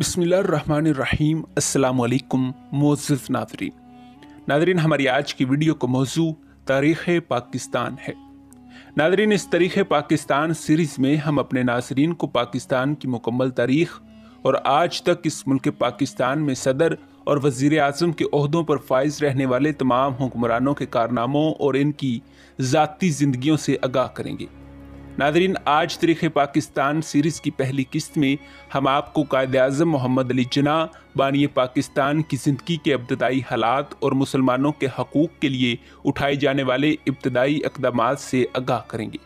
बिस्मिल्लाहिर्रहमानिर्रहीम। अस्सलामुअलैकुम मुअज़्ज़िज़ नाज़रीन, हमारी आज की वीडियो का मौजू तारीख़ पाकिस्तान है। नाज़रीन, इस तारीख़ पाकिस्तान सीरीज़ में हम अपने नाज़रीन को पाकिस्तान की मुकम्मल तारीख़ और आज तक इस मुल्क पाकिस्तान में सदर और वज़ीर आज़म के ओहदों पर फाइज रहने वाले तमाम हुक्मरानों के कारनामों और इनकी ज़ाती ज़िंदगियों से आगाह करेंगे। नाज़रीन, आज तारीख़ पाकिस्तान सीरीज़ की पहली किस्त में हम आपको कायद-ए-आज़म मोहम्मद अली जिन्ना बानी पाकिस्तान की ज़िंदगी के इब्तदाई हालात और मुसलमानों के हकूक़ के लिए उठाए जाने वाले इब्तदाई इक़दामात से आगाह करेंगे।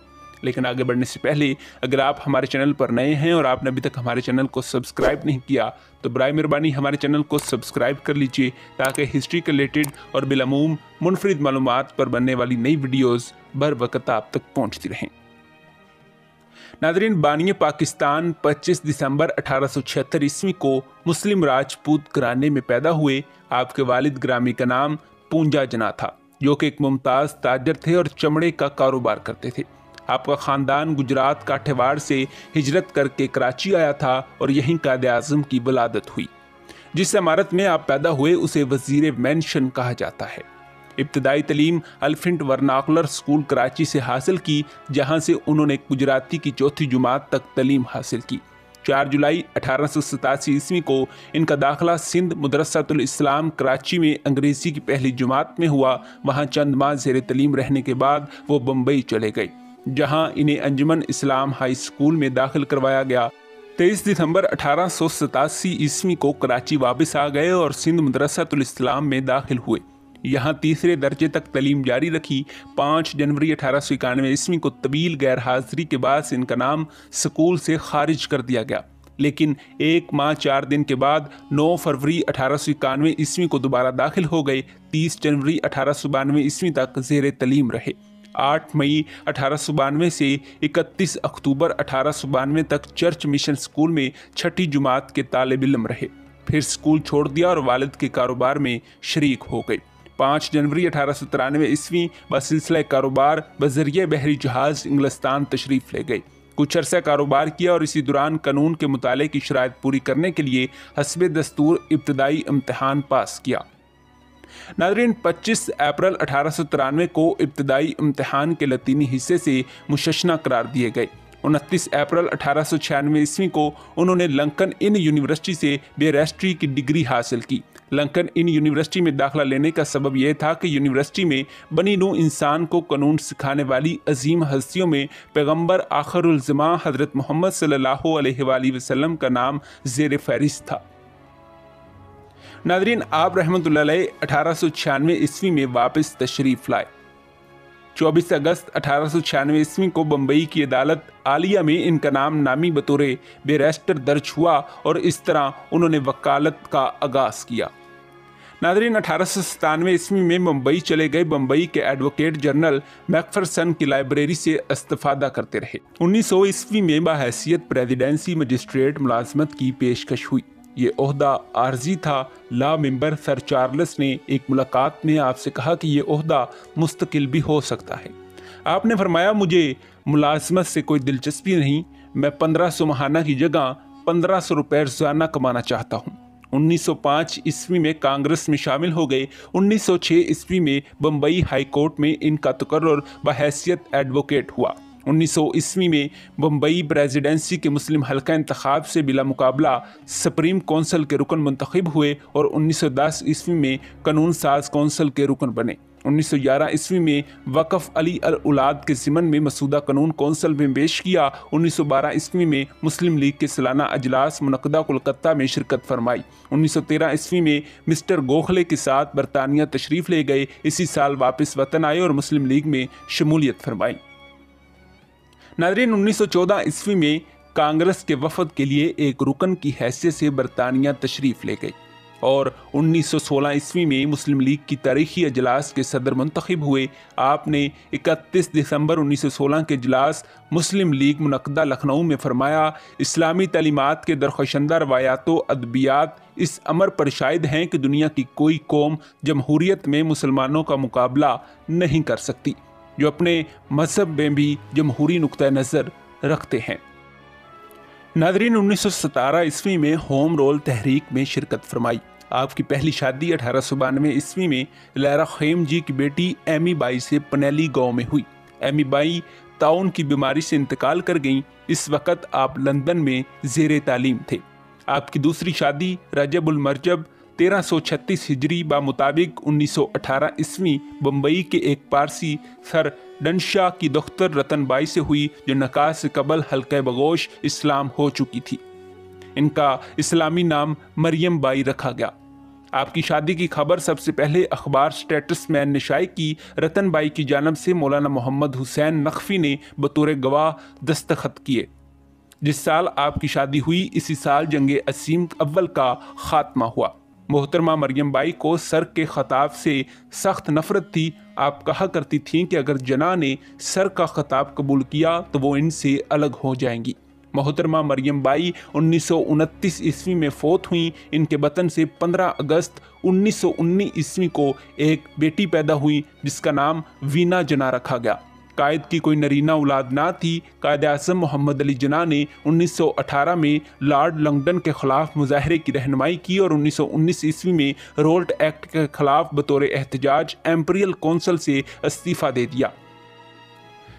लेकिन आगे बढ़ने से पहले अगर आप हमारे चैनल पर नए हैं और आपने अभी तक हमारे चैनल को सब्सक्राइब नहीं किया तो बराए मेहरबानी हमारे चैनल को सब्सक्राइब कर लीजिए ताकि हिस्ट्री के रिलेटेड और बिलअमूम मुनफरिद मालूमात पर बनने वाली नई वीडियोज़ बर वक़्त आप तक पहुँचती रहें। नाज़रीन, बानी पाकिस्तान 25 दिसंबर 1876 ईस्वी को मुस्लिम राजपूत घराने में पैदा हुए। आपके वालिद ग्रामी का नाम पूंजा जना था, जो कि एक मुमताज़ ताजर थे और चमड़े का कारोबार करते थे। आपका ख़ानदान गुजरात काठियावाड़ से हिजरत करके कराची आया था और यहीं कायद-ए-आज़म की वलादत हुई। जिस इमारत में आप पैदा हुए उसे वज़ीर मेंशन कहा जाता है। इब्तदाई तलीम अल्फिंट वर्नाकुलर स्कूल कराची से हासिल की, जहां से उन्होंने गुजराती की चौथी जुमात तक तलीम हासिल की। 4 जुलाई 1887 ईस्वी को इनका दाखिला सिंध मदरसातुल इस्लाम कराची में अंग्रेज़ी की पहली जुमात में हुआ। वहां चंद माह ज़ेर तलीम रहने के बाद वो बम्बई चले गए, जहां इन्हें अंजुमन इस्लाम हाई स्कूल में दाखिल करवाया गया। 23 दिसंबर 1887 ईस्वी को कराची वापस आ गए और सिंध मदरसातुल इस्लाम में दाखिल हुए। यहाँ तीसरे दर्जे तक तलीम जारी रखी। 5 जनवरी 1891 ईस्वी को तवील गैर हाजिरी के बाद इनका नाम स्कूल से खारिज कर दिया गया, लेकिन 1 माह 4 दिन के बाद 9 फरवरी 1891 ईस्वी को दोबारा दाखिल हो गए। 30 जनवरी 1892 ईस्वी तक ज़ेर तलीम रहे। 8 मई 1892 से 31 अक्टूबर 1892 तक चर्च मिशन स्कूल में छठी जुमात के तालिब इल्म रहे। फिर स्कूल छोड़ दिया और वालिद के कारोबार में शरीक हो गए। 5 जनवरी 1893 ईस्वी बसिलसिला कारोबार बजरिए बहरी जहाज इंग्लिस्तान तशरीफ़ ले गए। कुछ अरसा कारोबार किया और इसी दौरान कानून के मुताले की शराइत पूरी करने के लिए हस्बे दस्तूर इब्तदाई इम्तहान पास किया। नाज़रीन, 25 अप्रैल 1893 को इब्तदाई इम्तहान के लतीनी हिस्से से मुशशना करार दिए गए। 29 अप्रैल 1896 ईस्वी को उन्होंने लंकन इन यूनिवर्सिटी से बैरिस्ट्री की डिग्री हासिल की। लंकन इन यूनिवर्सिटी में दाखिला लेने का सबब यह था कि यूनिवर्सिटी में बनी नूं इंसान को कानून सिखाने वाली अजीम हस्तियों में पैगम्बर आखिरुल ज़मां हज़रत मोहम्मद सल्लल्लाहु अलैहि वसल्लम का नाम ज़ेर फहरिस्त था। नाज़रीन, आप रहमतुल्लाह अलैह 1896 ईस्वी में वापस तशरीफ़ लाए। 24 अगस्त 1896 ईस्वी को बम्बई की अदालत आलिया में इनका नाम नामी बतौर बैरिस्टर दर्ज हुआ और इस तरह उन्होंने वकालत का आगाज़ किया। नाज़रीन, 1897 ईस्वी में मुंबई चले गए। बम्बई के एडवोकेट जनरल मैकफरसन की लाइब्रेरी से इस्तिफ़ादा करते रहे। 1900 ईस्वी में बहैसियत प्रेसिडेंसी मजिस्ट्रेट मुलाजमत की पेशकश हुई। ये ओहदा आर्जी था। ला मेंबर सर चार्ल्स ने एक मुलाकात में आपसे कहा कि ये ओहदा मुस्तकिल भी हो सकता है। आपने फरमाया, मुझे मुलाजमत से कोई दिलचस्पी नहीं, मैं 1500 माहाना की जगह 1500 रुपये रोज़ाना कमाना चाहता हूँ। 1905 ईस्वी में कांग्रेस में शामिल हो गए। 1906 ईस्वी में बम्बई हाई कोर्ट में इनका तकर्रुर बहैसियत एडवोकेट हुआ। 1900 ईस्वी में बम्बई प्रेसिडेंसी के मुस्लिम हल्का इंतखाब से बिला मुकाबला सुप्रीम कौंसिल के रुकन मुंतखब हुए और 1910 ईस्वी में कानून साज कौंसिल के रुकन बने। 1911 ईस्वी में वक़फ़ अली अल औलाद के ज़िमन में मसूदा कानून कौंसिल में पेश किया। 1912 ईस्वी में मुस्लिम लीग के सालाना अजलास मुनक़दा कोलकाता में शिरकत फरमाई। 1913 ईस्वी में मिस्टर गोखले के साथ बरतानिया तशरीफ़ ले गए। इसी साल वापस वतन आए और मुस्लिम लीग में शमूलियत फरमाई। नाज़रीन, 1914 ईस्वी में कांग्रेस के वफद के लिए एक रुकन की हैसियत से बरतानिया तशरीफ़ ले गई और 1916 ईस्वी में मुस्लिम लीग की तारीखी अजलास के सदर मुंतखब हुए। आपने 31 दिसंबर 1916 के अजलास मुस्लिम लीग मुनक़दा लखनऊ में फरमाया, इस्लामी तालीमात के दरख्शंदा रवायात व अदबियात इस अमर पर शाहिद हैं कि दुनिया की कोई कौम जमहूरियत में मुसलमानों का मुकाबला नहीं कर सकती, जो अपने मजहब में भी जमहूरी नुक्ता नज़र रखते हैं। नादरीन, 1917 ईस्वी में होम रोल तहरीक में शिरकत फरमाई। आपकी पहली शादी 1892 ईस्वी में लैरा खेम जी की बेटी एमी बाई से पनेली गांव में हुई। एमी बाई ताउन की बीमारी से इंतकाल कर गईं। इस वक्त आप लंदन में ज़ेरे तालीम थे। आपकी दूसरी शादी रजबुल मरजब 1336 हिजरी बा मुताबिक 1918 ईस्वी बम्बई के एक पारसी सर डनशाह की दख्तर रतन बाई से हुई, जो नकाह से कबल हल्के बगोश इस्लाम हो चुकी थी। इनका इस्लामी नाम मरियम बाई रखा गया। आपकी शादी की खबर सबसे पहले अखबार स्टेटसमैन ने शाये की। रतन बाई की जानब से मौलाना मोहम्मद हुसैन नकवी ने बतौर गवाह दस्तखत किए। जिस साल आपकी शादी हुई, इसी साल जंग असीम अव्वल का खात्मा हुआ। मोहतरमा मरियम बाई को सर के खिताब से सख्त नफरत थी। आप कहा करती थीं कि अगर जना ने सर का खिताब कबूल किया तो वो इनसे अलग हो जाएंगी। मोहतरमा मरियम बाई 1929 ईस्वी में फौत हुई। इनके वतन से 15 अगस्त 1919 ईस्वी को एक बेटी पैदा हुई, जिसका नाम वीना जना रखा गया। कायद की कोई नरीना औलाद ना थी। कायद आज़म मोहम्मद अली जिन्ना ने 1918 में लॉर्ड लंगडन के खिलाफ मुजाहरे की रहनुमाई की और 1919 ईस्वी में रोल्ट एक्ट के खिलाफ बतौर एहतजाज एम्पीरियल कौंसिल से इस्तीफ़ा दे दिया।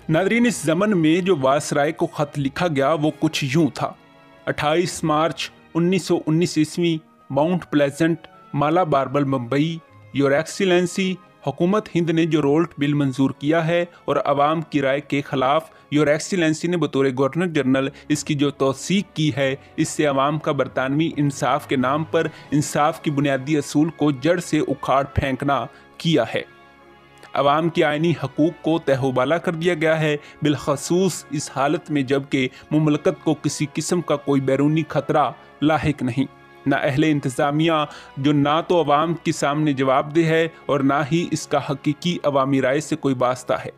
नादरीन, इस ज़मन में जो वायसराय को ख़त लिखा गया वो कुछ यूँ था। 28 मार्च 1919 ईस्वी, mount pleasant, Malabar Mumbai. Your excellency, हुकूमत हिंद ने जो रोल्ट बिल मंजूर किया है और अवाम की राय के खिलाफ योर एक्सीलेंसी ने बतौर गवर्नर जनरल इसकी जो तौसीक की है, इससे अवाम का बरतानवी इंसाफ के नाम पर इंसाफ की बुनियादी असूल को जड़ से उखाड़ फेंकना किया है। अवाम की आइनी हकूक़ को तहवाला कर दिया गया है, बिलखसूस इस हालत में जबकि मुमलकत को किसी किस्म का कोई बैरूनी खतरा लाहिक नहीं। ना अहले इंतज़ामिया जो ना तो अवाम के सामने जवाबदेह है और ना ही इसका हकीकी अवामी राय से कोई वास्ता है।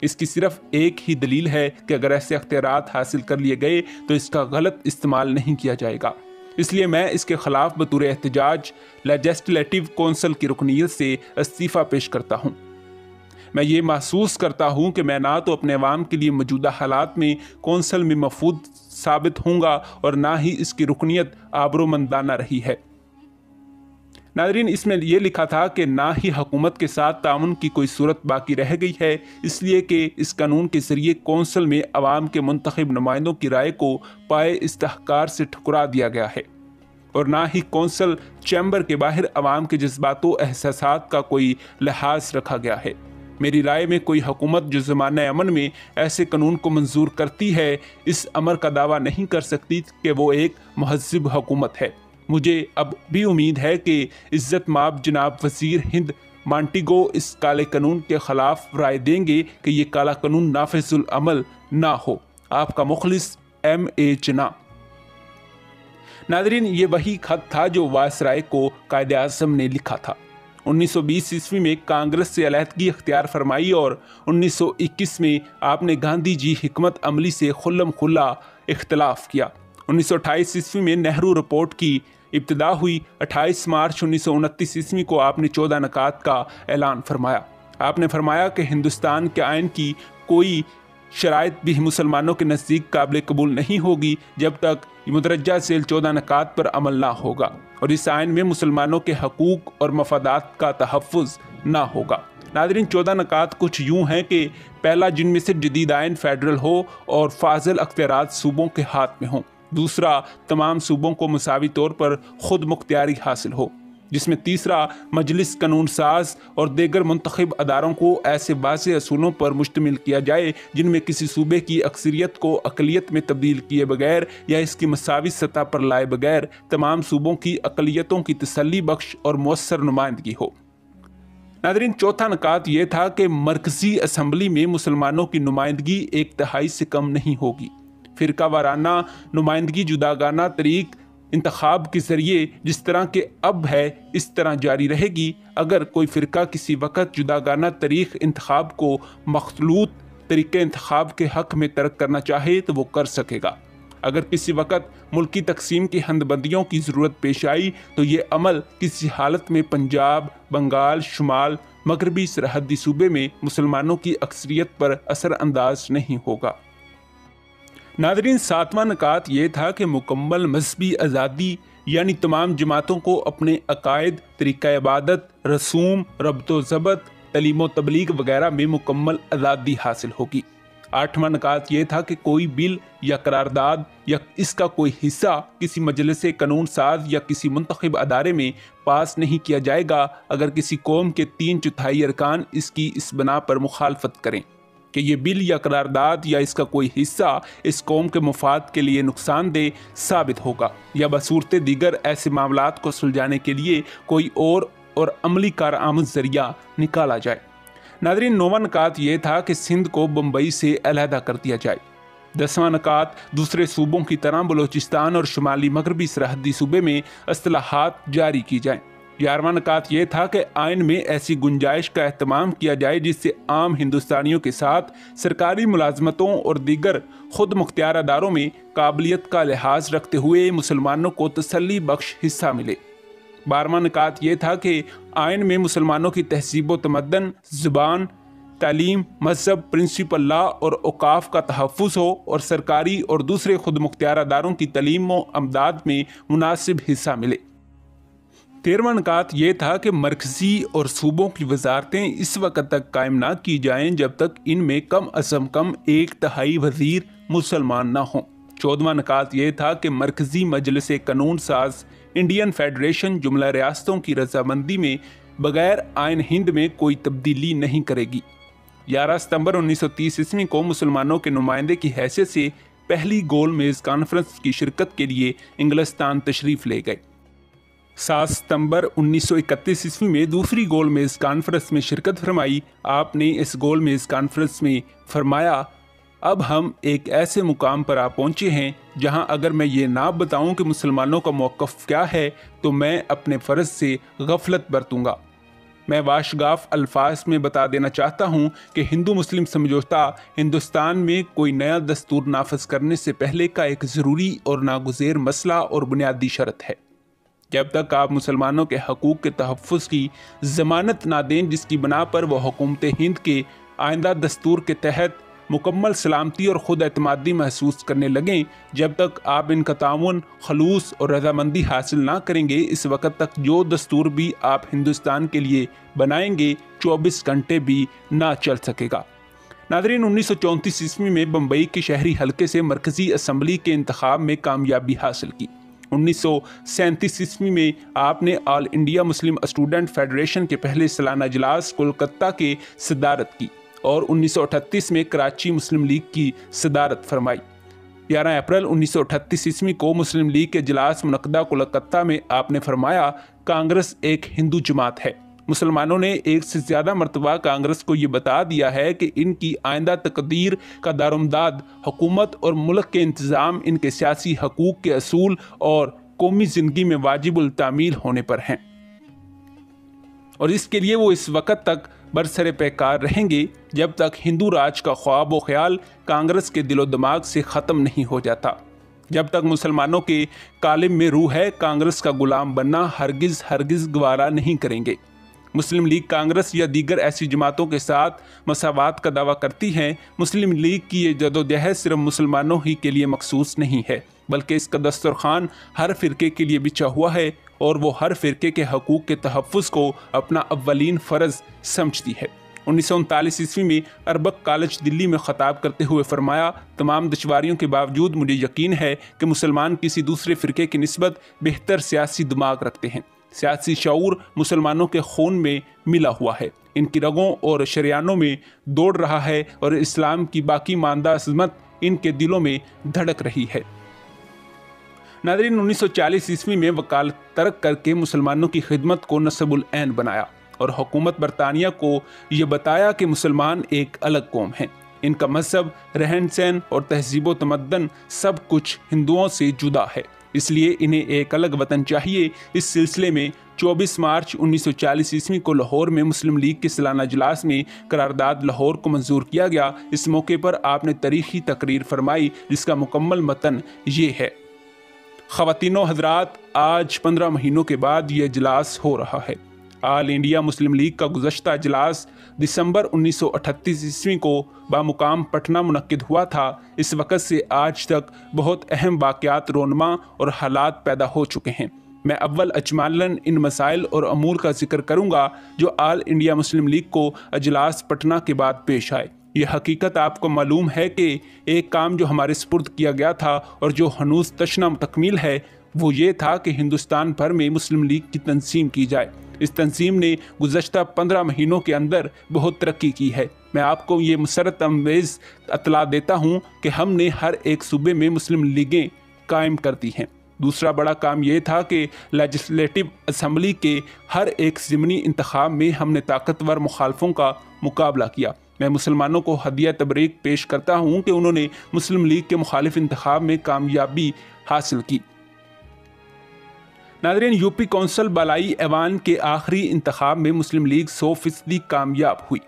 इसकी सिर्फ एक ही दलील है कि अगर ऐसे अख्तियारात हासिल कर लिए गए तो इसका गलत इस्तेमाल नहीं किया जाएगा। इसलिए मैं इसके खिलाफ बतौर एहतजाज लेजिस्लेटिव कौंसिल की रुकनीत से इस्तीफ़ा पेश करता हूँ। मैं ये महसूस करता हूँ कि मैं ना तो अपने अवाम के लिए मौजूदा हालात में कौंसिल में मफूद साबित होऊंगा और ना ही इसकी रुकनीत आबरूमंदाना रही है। नादरीन, इसमें यह लिखा था कि ना ही हुकूमत के साथ ताउन की कोई सूरत बाकी रह गई है, इसलिए कि इस कानून के जरिए कौंसिल में अवाम के मुंतखब नुमाइंदों की राय को पाए इस्तेहकार से ठुकरा दिया गया है और ना ही कौंसिल चैम्बर के बाहर अवाम के जज्बातों एहसासात का कोई लिहाज रखा गया है। मेरी राय में कोई हुकूमत जो ज़माने अमन में ऐसे कानून को मंजूर करती है, इस अमर का दावा नहीं कर सकती कि वो एक महज़िब हुकूमत है। मुझे अब भी उम्मीद है कि इज़्ज़त माब जनाब वज़ीर हिंद मांटिगो इस काले कानून के ख़िलाफ़ राय देंगे कि ये काला कानून नाफिजुल अमल ना हो। आपका मुखलिस M.A. जना। नादरीन, ये वही खत था जो वायसराय को कायदे आज़म ने लिखा था। 1920 ईस्वी में कांग्रेस से अलहदगी अख्तियार फरमाई और 1921 में आपने गांधी जी हिकमत अमली से खुल्लम खुल्ला इख्तलाफ किया। 1928 ईस्वी में नेहरू रिपोर्ट की इब्तिदा हुई। 28 मार्च 1929 ईस्वी को आपने 14 नकात का ऐलान फरमाया। आपने फरमाया कि हिंदुस्तान के आइन की कोई शराइत भी मुसलमानों के नज़दीक काबिल कबूल नहीं होगी जब तक मुदरजा सेल 14 नकात पर अमल ना होगा और इस आइन में मुसलमानों के हकूक़ और मफादात का तहफ़्फ़ुज़ ना होगा। नादरीन, 14 नकात कुछ यूँ हैं कि पहला, जिनमें से जदीद आइन फेडरल हो और फाजिल अख्तियारात सूबों के हाथ में हों। दूसरा, तमाम सूबों को मुसावी तौर पर खुद मुख्तियारी हासिल हो, जिसमें तीसरा, मजलिस कानून साज और दीगर मुंतखब अदारों को ऐसे वाज़ेह असूलों पर मुश्तमिल किया जाए जिनमें किसी सूबे की अक्सरियत को अक़लियत में तब्दील किए बगैर या इसकी मसावी सतह पर लाए बगैर तमाम सूबों की अक़लियतों की तसल्ली बख्श और मौसर नुमाइंदगी हो। नादरीन, चौथा नकात ये था कि मरकज़ी असम्बली में मुसलमानों की नुमाइंदगी 1/3 से कम नहीं होगी। फ़िरका वाराना नुमाइंदगी जुदागाना तरीक़ इंतखाब के ज़रिए जिस तरह के अब है इस तरह जारी रहेगी। अगर कोई फ़िरका किसी वक़्त जुदागाना तरीक़ इंतखाब को मखलूत तरीक़े इंतखाब के हक़ में तर्क करना चाहे तो वो कर सकेगा। अगर किसी वक़्त मुल्की तकसीम की हंदबंदियों की ज़रूरत पेश आई तो ये अमल किसी हालत में पंजाब, बंगाल, शुमाल, मगरबी सरहदी सूबे में मुसलमानों की अक्सरियत पर असर अंदाज नहीं होगा। नादरीन, 7वां नकात ये था कि मुकम्मल मजहबी आज़ादी यानी तमाम जमातों को अपने अकायद, तरीक़ा इबादत, रसूम, रब्तो ज़ब्त, तलीम व तबलीग वगैरह में मुकम्मल आज़ादी हासिल होगी। 8वां नकात ये था कि कोई बिल या करारदाद या इसका कोई हिस्सा किसी मजलिस कानून साज या किसी मुंतखब अदारे में पास नहीं किया जाएगा अगर किसी कौम के 3/4 अरकान इसकी इस बना पर मुखालफत करें कि ये बिल या करारदाद या इसका कोई हिस्सा इस कौम के मुफाद के लिए नुकसानदेह साबित होगा या बसूरत दीगर ऐसे मामलात को सुलझाने के लिए कोई और अमली कारआमद जरिया निकाला जाए। नादरीन, 9वां नकात ये था कि सिंध को बम्बई से अलहदा कर दिया जाए। 10वां नकात दूसरे सूबों की तरह बलोचिस्तान और शुमाली मगरबी सरहदी सूबे में इस्तिलाहात जारी की जाएं। 11वां नकात ये था कि आइन में ऐसी गुंजाइश का एहतमाम किया जाए जिससे आम हिंदुस्तानियों के साथ सरकारी मुलाजमतों और दीगर खुद मुख्तियार अदारों में काबिलियत का लिहाज रखते हुए मुसलमानों को तसल्ली बख्श हिस्सा मिले। 12वां नकात ये था कि आइन में मुसलमानों की तहजीब व तमद्दन, ज़ुबान, तालीम, मजहब, प्रिंसिपल लॉ और औकाफ का तहफ़्फ़ुज़ हो और सरकारी और दूसरे खुद मुख्तियार अदारों की तलीम व अमदाद में मुनासिब हिस्सा मिले। 13वां नकात ये था कि मरकज़ी और सूबों की वजारतें इस वक्त तक कायम ना की जाएं जब तक इनमें कम अज़ कम 1/3 वज़ीर मुसलमान ना हों। 14वां नकात ये था कि मरकज़ी मजलिस कानून साज इंडियन फेडरेशन जुमला रियासतों की रजामंदी में बगैर आइन हिंद में कोई तब्दीली नहीं करेगी। 11 सितंबर 1930 ईस्वी को मुसलमानों के नुमाइंदे की हैसियत से पहली गोल मेज़ कॉन्फ्रेंस की शिरकत के लिए इंग्लिस्तान तशरीफ़ ले गए। 7 सितंबर 1931 ईस्वी में दूसरी गोल मेज़ कॉन्फ्रेंस में शिरकत फरमाई। आपने इस गोल मेज़ कॉन्फ्रेंस में फरमाया, अब हम एक ऐसे मुकाम पर आ पहुँचे हैं जहां अगर मैं ये ना बताऊं कि मुसलमानों का मौक़िफ़ क्या है तो मैं अपने फ़र्ज़ से गफलत बरतूंगा। मैं वाशगाफ अल्फाज में बता देना चाहता हूं कि हिंदू मुस्लिम समझौता हिंदुस्तान में कोई नया दस्तूर नाफज करने से पहले का एक ज़रूरी और नागुज़ेर मसला और बुनियादी शर्त है। जब तक आप मुसलमानों के हकूक़ के तहफ़्फ़ुज़ की ज़मानत ना दें जिसकी बना पर वह हुकूमत हिंद के आइंदा दस्तूर के तहत मुकम्मल सलामती और ख़ुद एतमादी महसूस करने लगें, जब तक आप इनका ताउन, खलूस और रजामंदी हासिल ना करेंगे, इस वक्त तक जो दस्तूर भी आप हिंदुस्तान के लिए बनाएंगे 24 घंटे भी ना चल सकेगा। नादरीन, 1934 ईस्वी में बम्बई के शहरी हल्के से मरकज़ी असम्बली के इंतखाब में कामयाबी हासिल की। 1937 ईस्वी में आपने all India Muslim student federation के पहले सालाना इजलास कोलकाता के सदारत की और 1938 में कराची मुस्लिम लीग की सदारत फरमाई। 11 अप्रैल 1938 ईस्वी को मुस्लिम लीग के इजलास मुनक़दा कोलकाता में आपने फरमाया, कांग्रेस एक हिंदू जमात है। मुसलमानों ने एक से ज़्यादा मरतबा कांग्रेस को ये बता दिया है कि इनकी आइंदा तकदीर का दारोमदाद हुकूमत और मुल्क के इंतज़ाम इनके सियासी हकूक़ के असूल और कौमी ज़िंदगी में वाजिबुल तामील होने पर हैं और इसके लिए वो इस वक्त तक बरसरे पैकार रहेंगे जब तक हिंदू राज का ख्वाब व ख्याल कांग्रेस के दिलो दिमाग से ख़त्म नहीं हो जाता। जब तक मुसलमानों के कालिम में रूह है, कांग्रेस का गुलाम बनना हरगिज़ गवारा नहीं करेंगे। मुस्लिम लीग कांग्रेस या दीगर ऐसी जमातों के साथ मसावात का दावा करती हैं। मुस्लिम लीग की ये जदोजहद सिर्फ मुसलमानों ही के लिए मखसूस नहीं है, बल्कि इसका दस्तरखान हर फ़िरके के लिए बिछा हुआ है और वो हर फ़िरके के हकूक़ के तहफ़्फ़ुज़ को अपना अव्वलीन फ़र्ज़ समझती है। 1939 ईस्वी में अरबक कॉलेज दिल्ली में ख़ताब करते हुए फरमाया, तमाम दुश्वारियों के बावजूद मुझे यकीन है कि मुसलमान किसी दूसरे फ़िरके की निस्बत बेहतर सियासी दिमाग रखते हैं। सियासी शऊर मुसलमानों के खून में मिला हुआ है, इनकी रगों और शरियानों में दौड़ रहा है और इस्लाम की बाकी मानदा अज़मत इनके दिलों में धड़क रही है। नादरीन, 1940 ईस्वी में वकालत तर्क करके मुसलमानों की खिदमत को नस्बुल ऐन बनाया और हुकूमत बरतानिया को ये बताया कि मुसलमान एक अलग कौम है, इनका मजहब, रहन सहन और तहजीब व तमद्दन सब कुछ हिंदुओं से जुदा है, इसलिए इन्हें एक अलग वतन चाहिए। इस सिलसिले में 24 मार्च 1940 ईस्वी को लाहौर में मुस्लिम लीग के सालाना इजलास में करारदाद लाहौर को मंजूर किया गया। इस मौके पर आपने तारीखी तकरीर फरमाई जिसका मुकम्मल मतन ये है, ख़वातीनो हज़रात, आज 15 महीनों के बाद ये इजलास हो रहा है। ऑल इंडिया मुस्लिम लीग का गुज़श्ता इजलास दिसंबर 1938 ईस्वी को बामुकाम पटना मुनक्किद हुआ था। इस वक़्त से आज तक बहुत अहम वाक़यात रोनमा और हालात पैदा हो चुके हैं। मैं अव्वल अजमालन इन मसाइल और अमूर का जिक्र करूँगा जो आल इंडिया मुस्लिम लीग को अजलास पटना के बाद पेश आए। ये हकीकत आपको मालूम है कि एक काम जो हमारे सुपुर्द किया गया था और जो हनूस तशना तकमील है, वो ये था कि हिंदुस्तान भर में मुस्लिम लीग की तंसीम की जाए। इस तंजीम ने गुज़श्ता 15 महीनों के अंदर बहुत तरक्की की है। मैं आपको ये मुसरत अमेज़ इत्तला देता हूँ कि हमने हर एक सूबे में मुस्लिम लीगें कायम कर दी हैं। दूसरा बड़ा काम ये था कि लेजिस्लेटिव असम्बली के हर एक ज़िमनी इंतखाब में हमने ताकतवर मुखालफों का मुकाबला किया। मैं मुसलमानों को हदिया तबरीक पेश करता हूँ कि उन्होंने मुस्लिम लीग के मुखालिफ इंतखाब में कामयाबी हासिल की। नाज़रीन, यूपी कौंसिल बालाई ऐवान के आखिरी इंतखाब में मुस्लिम लीग 100% कामयाब हुई।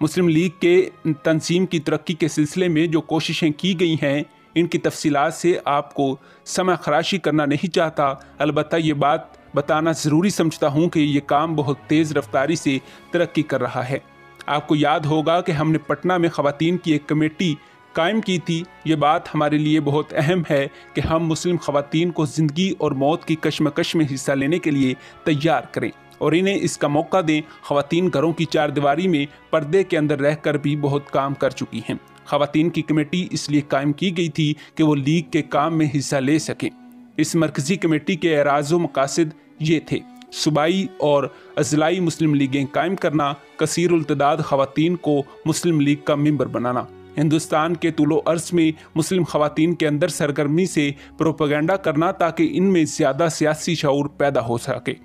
मुस्लिम लीग के तंजीम की तरक्की के सिलसिले में जो कोशिशें की गई हैं, इनकी तफसीलात से आपको समय खराशी करना नहीं चाहता। अलबत्ता ये बात बताना ज़रूरी समझता हूँ कि ये काम बहुत तेज़ रफ्तारी से तरक्की कर रहा है। आपको याद होगा कि हमने पटना में ख़वातीन की एक कमेटी कायम की थी। ये बात हमारे लिए बहुत अहम है कि हम मुस्लिम ख़वातीन को ज़िंदगी और मौत की कश्मकश में हिस्सा लेने के लिए तैयार करें और इन्हें इसका मौका दें। ख़वातीन घरों की चारदीवारी में पर्दे के अंदर रहकर भी बहुत काम कर चुकी हैं। ख़वातीन की कमेटी इसलिए कायम की गई थी कि वो लीग के काम में हिस्सा ले सकें। इस मरकज़ी कमेटी के एराज़ व मकासद ये थे: सूबाई और अज़लाई मुस्लिम लीगें कायम करना, कसीरुल तदाद ख़वातीन को मुस्लिम लीग का मेंबर बनाना, हिंदुस्तान के तुलो अर्ज़ में मुस्लिम ख़वातीन के अंदर सरगर्मी से प्रोपेगेंडा करना ताकि इनमें ज़्यादा सियासी शऊर पैदा हो सके।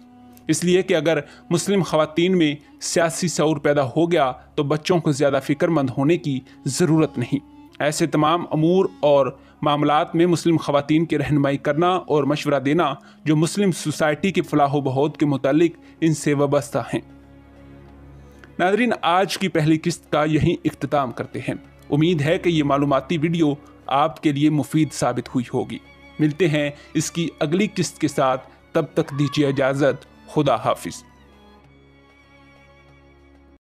इसलिए कि अगर मुस्लिम ख़वातीन में सियासी शऊर पैदा हो गया तो बच्चों को ज़्यादा फ़िक्रमंद होने की ज़रूरत नहीं। ऐसे तमाम अमूर और मामलात में मुस्लिम ख़वातीन की रहनुमाई करना और मशवरा देना जो मुस्लिम सोसाइटी के फलाह बहूद के मुतालिक इनसे वाबस्ता हैं। नाज़रीन, आज की पहली किस्त का यहीं इख्तिताम करते हैं। उम्मीद है कि ये मालूमाती वीडियो आपके लिए मुफीद साबित हुई होगी। मिलते हैं इसकी अगली किस्त के साथ, तब तक दीजिए इजाज़त। खुदा हाफिज़।